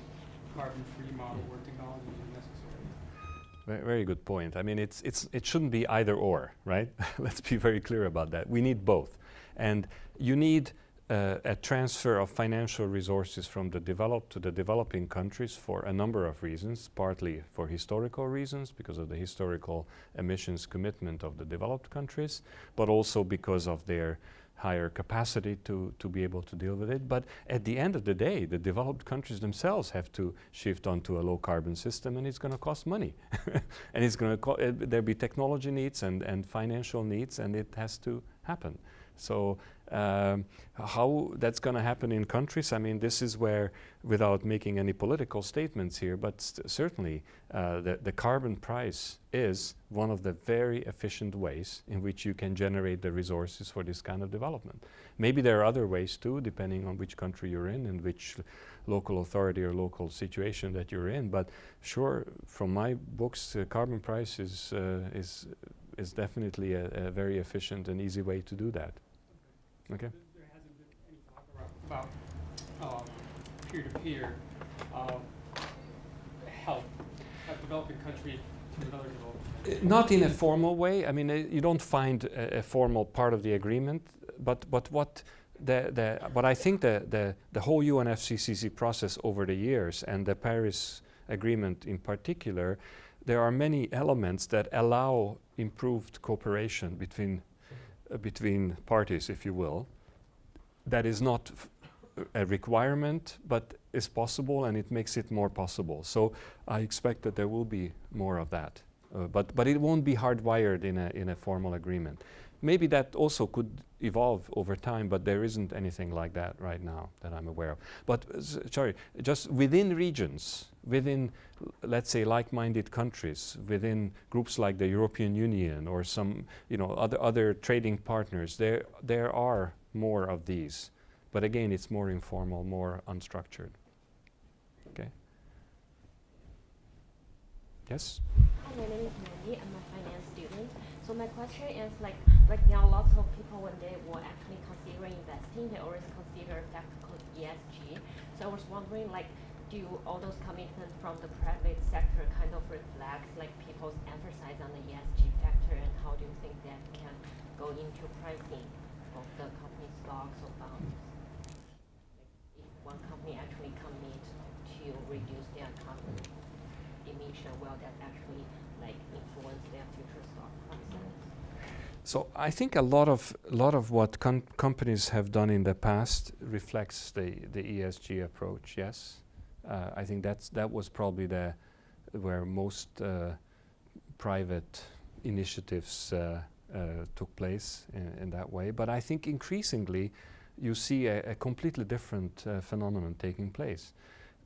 [SPEAKER 6] carbon-free model where technologies are necessary?
[SPEAKER 2] Very good point. I mean, it shouldn't be either or, right? Let's be very clear about that. We need both. And you need a transfer of financial resources from the developed to the developing countries for a number of reasons, partly for historical reasons, because of the historical emissions commitment of the developed countries, but also because of their higher capacity to be able to deal with it. But at the end of the day, the developed countries themselves have to shift onto a low carbon system, and it's going to cost money. And it's going to there'll be technology needs and financial needs, and it has to happen. So how that's going to happen in countries, I mean, this is where, without making any political statements here, but certainly the carbon price is one of the very efficient ways in which you can generate the resources for this kind of development. Maybe there are other ways too, depending on which country you're in and which local authority or local situation that you're in. But sure, from my books, carbon price is definitely a very efficient and easy way to do that. Okay.
[SPEAKER 6] There hasn't been any talk about peer-to-peer help a developing country to another developing country.
[SPEAKER 2] Not in a formal way. I mean, you don't find a formal part of the agreement. But what I think the whole UNFCCC process over the years, and the Paris Agreement in particular, there are many elements that allow improved cooperation between parties, if you will. That is not a requirement, but is possible, and it makes it more possible. So I expect that there will be more of that, but it won't be hardwired in a formal agreement. Maybe that also could evolve over time, but there isn't anything like that right now that I'm aware of. But sorry, just within regions, within, let's say, like-minded countries, within groups like the European Union or some, other trading partners, there are more of these. But again, it's more informal, more unstructured. Okay. Yes?
[SPEAKER 7] Hi, my name is Mandy. I'm a finance student. So my question is, like now, lots of people, when they will actually consider investing, they always consider a factor called ESG. So I was wondering, do all those commitments from the private sector kind of reflect people's emphasis on the ESG factor, and how do you think that can go into pricing of the company stocks or bonds? If one company actually commit to reduce their carbon emission, will that actually influence their future stock prices?
[SPEAKER 2] So I think a lot of what companies have done in the past reflects the ESG approach. Yes, I think that was probably where most private initiatives took place in that way. But I think increasingly you see a completely different phenomenon taking place.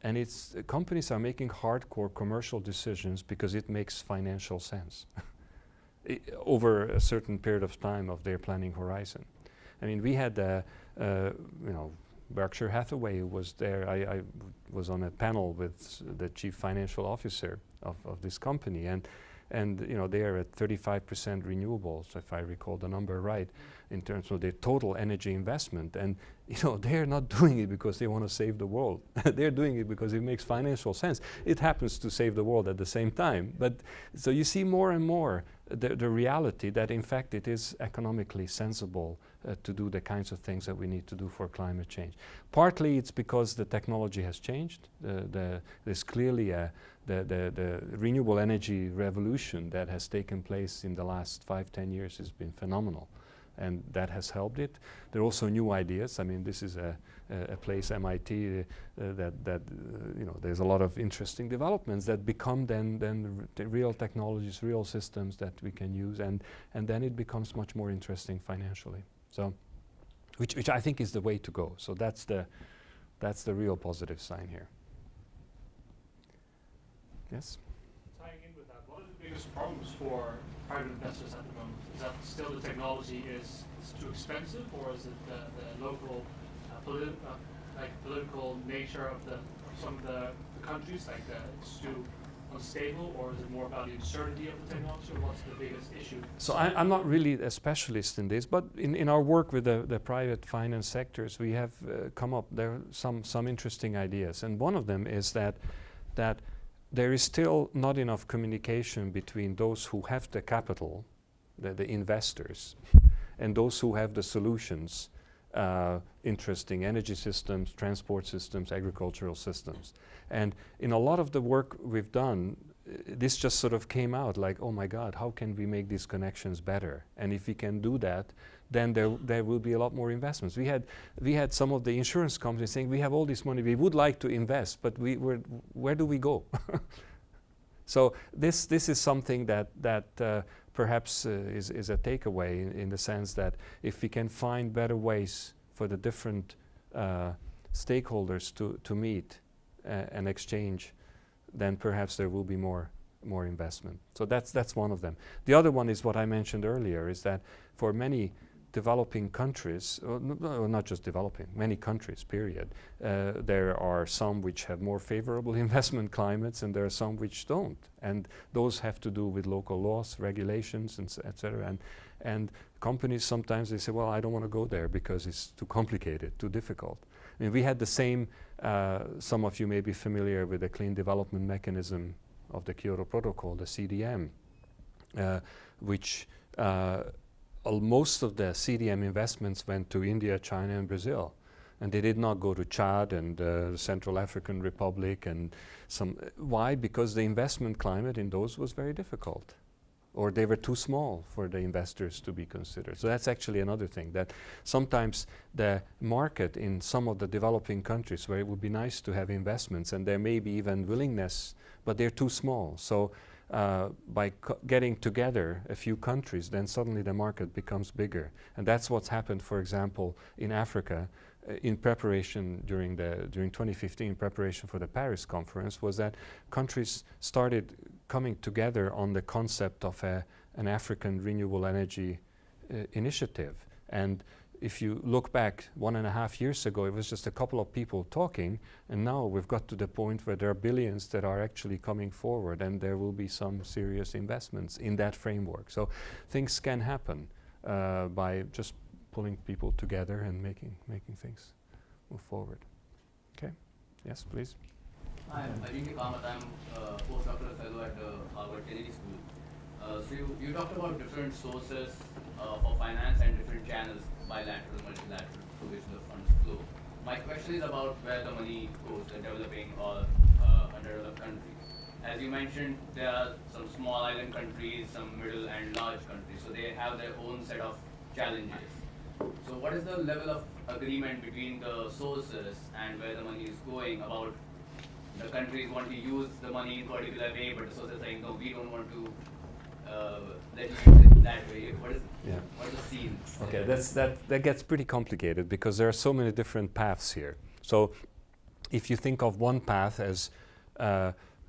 [SPEAKER 2] And it's companies are making hardcore commercial decisions because it makes financial sense over a certain period of time of their planning horizon. I mean, we had, Berkshire Hathaway was there. I was on a panel with the chief financial officer of this company, and they are at 35% renewables, if I recall the number right, in terms of their total energy investment. And they're not doing it because they want to save the world. They're doing it because it makes financial sense. It happens to save the world at the same time. But so you see more and more the reality that in fact it is economically sensible to do the kinds of things that we need to do for climate change. Partly it's because the technology has changed. There's clearly the renewable energy revolution that has taken place in the last 5-10 years has been phenomenal, and that has helped it. There are also new ideas. I mean, this is a place, MIT, there's a lot of interesting developments that become then the real technologies, real systems that we can use, and then it becomes much more interesting financially. So, which I think is the way to go. So that's the real positive sign here. Yes?
[SPEAKER 8] Tying in with that, what are the biggest problems for private investors at the moment? Is that still the technology is too expensive, or is it the local political nature of some of the countries, it's too unstable, or is it more about the uncertainty of the technology, or what's the biggest issue?
[SPEAKER 2] So I'm not really a specialist in this, but in our work with the private finance sectors, we have come up, there are some interesting ideas. And one of them is that there is still not enough communication between those who have the capital, the investors, and those who have the solutions interesting energy systems, transport systems, agricultural systems. And in a lot of the work we've done, this just sort of came out like, oh my God, how can we make these connections better? And if we can do that, then there will be a lot more investments. We had some of the insurance companies saying, we have all this money, we would like to invest, but where do we go? So this is something that perhaps is a takeaway in the sense that if we can find better ways for the different stakeholders to meet and exchange, then perhaps there will be more investment. So that's one of them. The other one is what I mentioned earlier, is that for many developing countries, not just developing, many countries, period, there are some which have more favorable investment climates and there are some which don't. And those have to do with local laws, regulations, and etc. And companies sometimes they say, well, I don't want to go there because it's too complicated, too difficult. I mean, we had the same, some of you may be familiar with the Clean Development Mechanism of the Kyoto Protocol, the CDM, which most of the CDM investments went to India, China, and Brazil. And they did not go to Chad and the Central African Republic and some. Why? Because the investment climate in those was very difficult, or they were too small for the investors to be considered. So that's actually another thing, that sometimes the market in some of the developing countries where it would be nice to have investments and there may be even willingness, but they're too small. So by getting together a few countries, then suddenly the market becomes bigger. And that's what's happened, for example, in Africa. In preparation during 2015, preparation for the Paris conference, was that countries started coming together on the concept of an African renewable energy initiative. And if you look back 1.5 years ago, it was just a couple of people talking, and now we've got to the point where there are billions that are actually coming forward, and there will be some serious investments in that framework. So things can happen by just pulling people together and making things move forward. Okay? Yes, please.
[SPEAKER 9] Hi, I'm Ajinki Kamath. I'm a postdoctoral fellow at the Harvard Kennedy School. So you talked about different sources for finance and different channels, bilateral, multilateral, through which the funds flow. My question is about where the money goes, the developing or underdeveloped countries. As you mentioned, there are some small island countries, some middle and large countries, so they have their own set of challenges. So what is the level of agreement between the sources and where the money is going about the countries want to use the money in a particular way, but the sources are saying, no, we don't want to let you use it that way. What is the scene?
[SPEAKER 2] Okay, that gets pretty complicated because there are so many different paths here. So if you think of one path as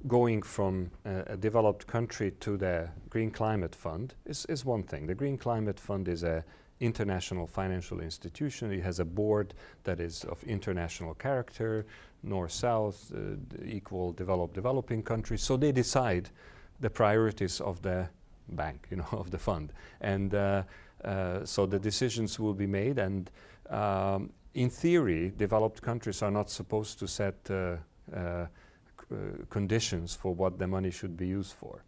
[SPEAKER 2] going from a developed country to the Green Climate Fund is one thing. The Green Climate Fund is a international financial institution. It has a board that is of international character, north-south, equal developed, developing countries. So they decide the priorities of the bank, of the fund. And so the decisions will be made. And in theory, developed countries are not supposed to set conditions for what the money should be used for.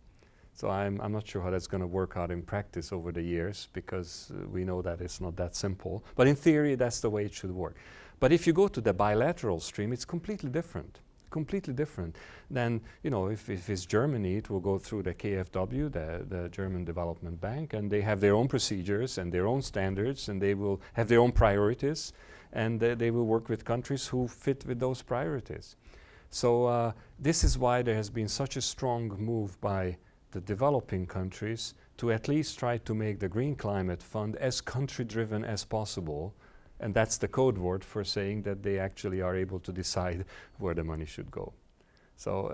[SPEAKER 2] So I'm not sure how that's going to work out in practice over the years, because we know that it's not that simple. But in theory, that's the way it should work. But if you go to the bilateral stream, it's completely different. Completely different. Then, if it's Germany, it will go through the KfW, the German Development Bank, and they have their own procedures and their own standards, and they will have their own priorities, and they will work with countries who fit with those priorities. So this is why there has been such a strong move by the developing countries to at least try to make the Green Climate Fund as country-driven as possible, and that's the code word for saying that they actually are able to decide where the money should go. So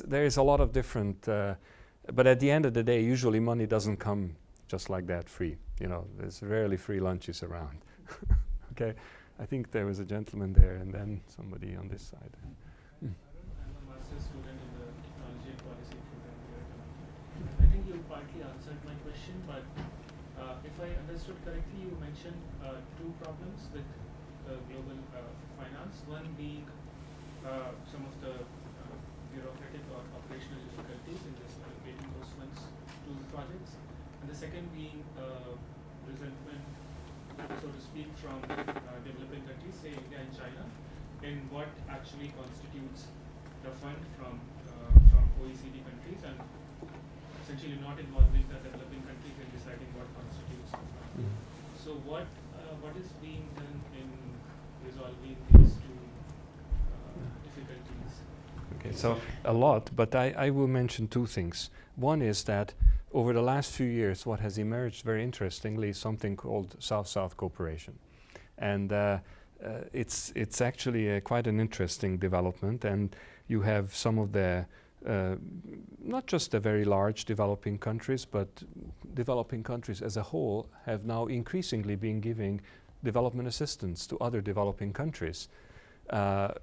[SPEAKER 2] there is a lot of different, but at the end of the day, usually money doesn't come just like that free. There's rarely free lunches around. Okay, I think there was a gentleman there, and then somebody on this side.
[SPEAKER 8] I'm a master's student in the technology and policy program here. I think you partly answered my question, but if I understood correctly, you mentioned two problems with global finance. One being some of the bureaucratic or operational difficulties in this allocating those funds to projects, and the second being resentment so to speak, from developing countries, say India and China, in what actually constitutes the fund from OECD countries, and essentially not involving the developing countries in deciding what constitutes the fund. So what is being done in resolving these two difficulties?
[SPEAKER 2] Okay, so a lot, but I will mention two things. One is that over the last few years, what has emerged very interestingly is something called South-South cooperation. And it's actually quite an interesting development, and you have some of the, not just the very large developing countries, but developing countries as a whole have now increasingly been giving development assistance to other developing countries.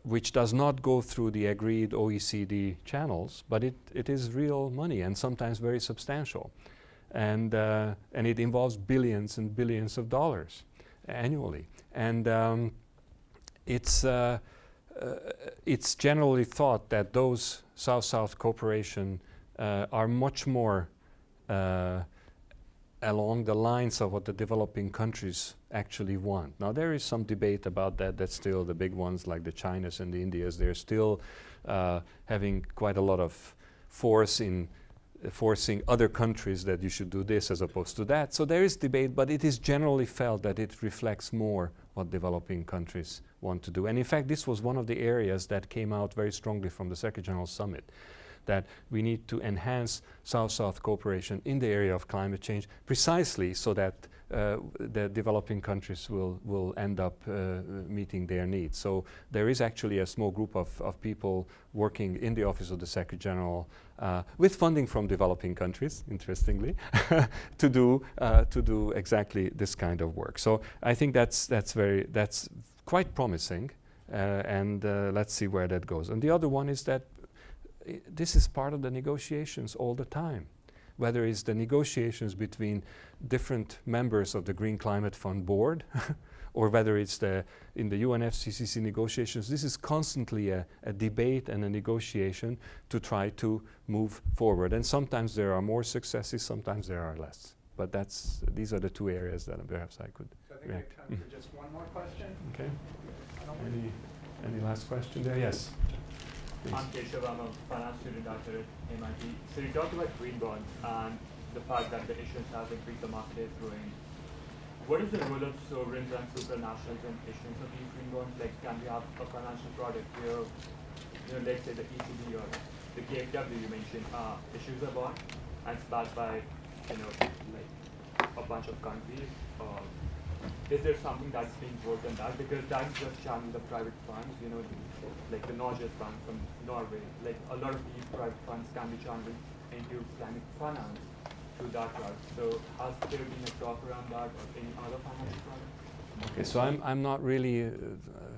[SPEAKER 2] Which does not go through the agreed OECD channels, but it is real money and sometimes very substantial. And it involves billions and billions of dollars annually. And it's generally thought that those South-South cooperation are much more along the lines of what the developing countries actually want. Now there is some debate about that still the big ones like the Chinas and the Indias, they're still having quite a lot of force in forcing other countries that you should do this as opposed to that. So there is debate, but it is generally felt that it reflects more what developing countries want to do. And in fact, this was one of the areas that came out very strongly from the Secretary General Summit, that we need to enhance South-South cooperation in the area of climate change precisely so that the developing countries will end up meeting their needs. So there is actually a small group of people working in the Office of the Secretary General with funding from developing countries, interestingly, to do exactly this kind of work. So I think that's quite promising, and let's see where that goes. And the other one is that this is part of the negotiations all the time, whether it's the negotiations between different members of the Green Climate Fund board or whether it's in the UNFCCC negotiations. This is constantly a debate and a negotiation to try to move forward. And sometimes there are more successes, sometimes there are less. But these are the two areas that perhaps I could
[SPEAKER 1] So I think we have time for just one more question.
[SPEAKER 2] Okay. Any last question there? Yes.
[SPEAKER 10] I'm Keshav, I'm a finance student out here at MIT. So you talked about green bonds and the fact that the issuance has increased, the market is growing. What is the role of sovereigns and supranationals in issuance of these green bonds? Like, can we have a financial product where, let's say the ECB or the KFW you mentioned issues a bond and it's backed by, like a bunch of countries? Or is there something that's being worked on that? Because that's just channeling the private funds, like the Norges Fund from Norway. Like a lot of these private funds can be channeled into Islamic finance through that route. So has there been a talk around that or any other financial product?
[SPEAKER 2] Okay, so I'm not really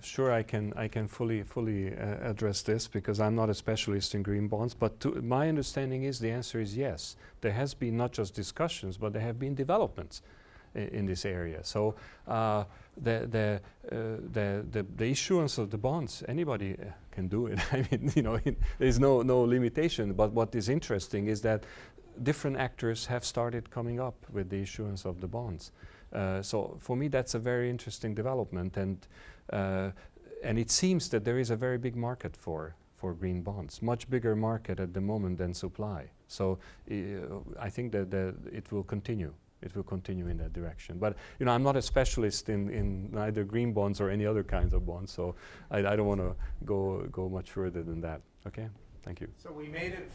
[SPEAKER 2] sure I can fully address this because I'm not a specialist in green bonds. But my understanding is the answer is yes. There has been not just discussions, but there have been developments in this area. So the issuance of the bonds, anybody can do it. I mean, there's no limitation. But what is interesting is that different actors have started coming up with the issuance of the bonds. So for me, that's a very interesting development, and it seems that there is a very big market for green bonds, much bigger market at the moment than supply. So I think that it will continue. It will continue in that direction. But I'm not a specialist in neither green bonds or any other kinds of bonds, so I don't want to go much further than that. Okay, thank you.
[SPEAKER 1] So we made it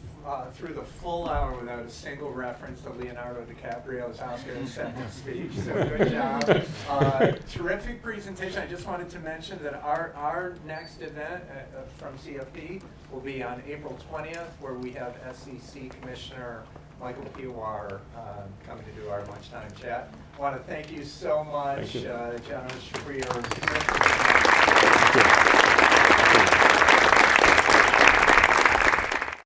[SPEAKER 1] through the full hour without a single reference to Leonardo DiCaprio's Oscar acceptance speech. So good job. Terrific presentation. I just wanted to mention that our next event from CFP will be on April 20th, where we have SEC Commissioner Michael Piwar coming to do our lunchtime chat. I want to thank you so much, Janos, for your